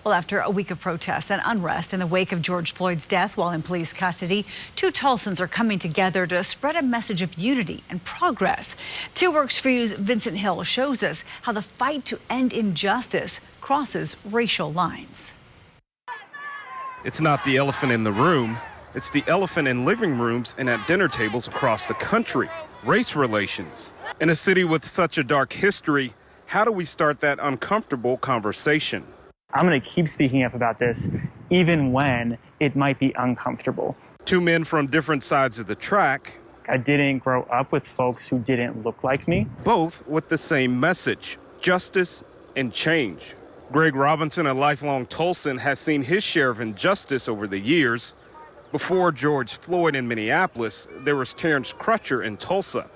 Well, after a week of protests and unrest in the wake of George Floyd's death while in police custody, two Tulsans are coming together to spread a message of unity and progress. 2 Works for You's Vincent Hill shows us how the fight to end injustice crosses racial lines. It's not the elephant in the room. It's the elephant in living rooms and at dinner tables across the country. Race relations. In a city with such a dark history, how do we start that uncomfortable conversation? I'm going to keep speaking up about this, even when it might be uncomfortable. 2 men from different sides of the track. I didn't grow up with folks who didn't look like me. Both with the same message, justice and change. Greg Robinson, a lifelong Tulsan, has seen his share of injustice over the years. Before George Floyd in Minneapolis, there was Terrence Crutcher in Tulsa.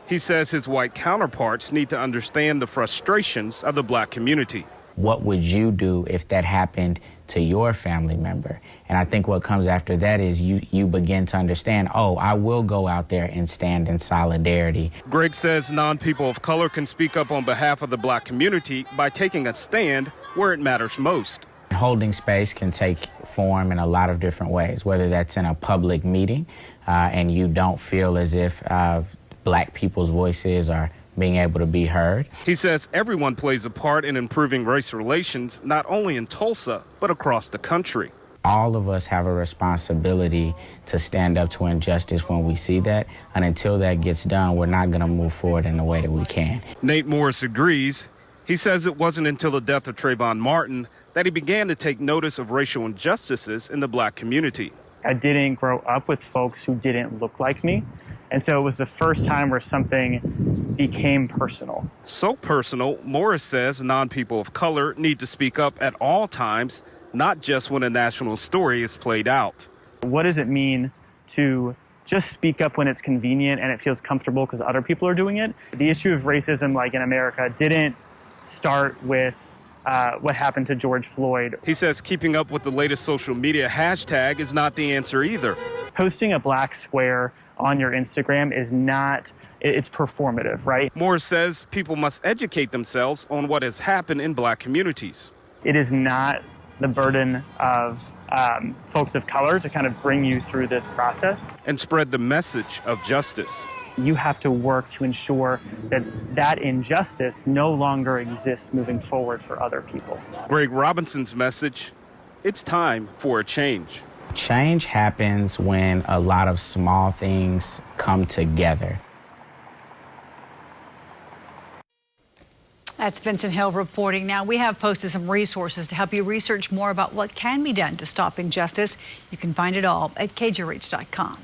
He says his white counterparts need to understand the frustrations of the black community. What would you do if that happened to your family member? And I think what comes after that is you begin to understand, oh, I will go out there and stand in solidarity. Greg says non-people of color can speak up on behalf of the black community by taking a stand where it matters most. Holding space can take form in a lot of different ways, whether that's in a public meeting and you don't feel as if black people's voices are being able to be heard. He says everyone plays a part in improving race relations, not only in Tulsa, but across the country. All of us have a responsibility to stand up to injustice when we see that, and until that gets done, we're not going to move forward in the way that we can. Nate Morris agrees. He says it wasn't until the death of Trayvon Martin that he began to take notice of racial injustices in the black community. I didn't grow up with folks who didn't look like me. And so it was the first time where something became personal. So personal, Morris says non-people of color need to speak up at all times, not just when a national story is played out. What does it mean to just speak up when it's convenient and it feels comfortable because other people are doing it? The issue of racism, like in America, didn't start with what happened to George Floyd. He says keeping up with the latest social media hashtag is not the answer either. Posting a black square on your Instagram is not, it's performative, right? Moore says people must educate themselves on what has happened in black communities. It is not the burden of folks of color to kind of bring you through this process. And spread the message of justice. You have to work to ensure that that injustice no longer exists moving forward for other people. Greg Robinson's message, it's time for a change. Change happens when a lot of small things come together. That's Vincent Hill reporting. Now, we have posted some resources to help you research more about what can be done to stop injustice. You can find it all at kjrh.com.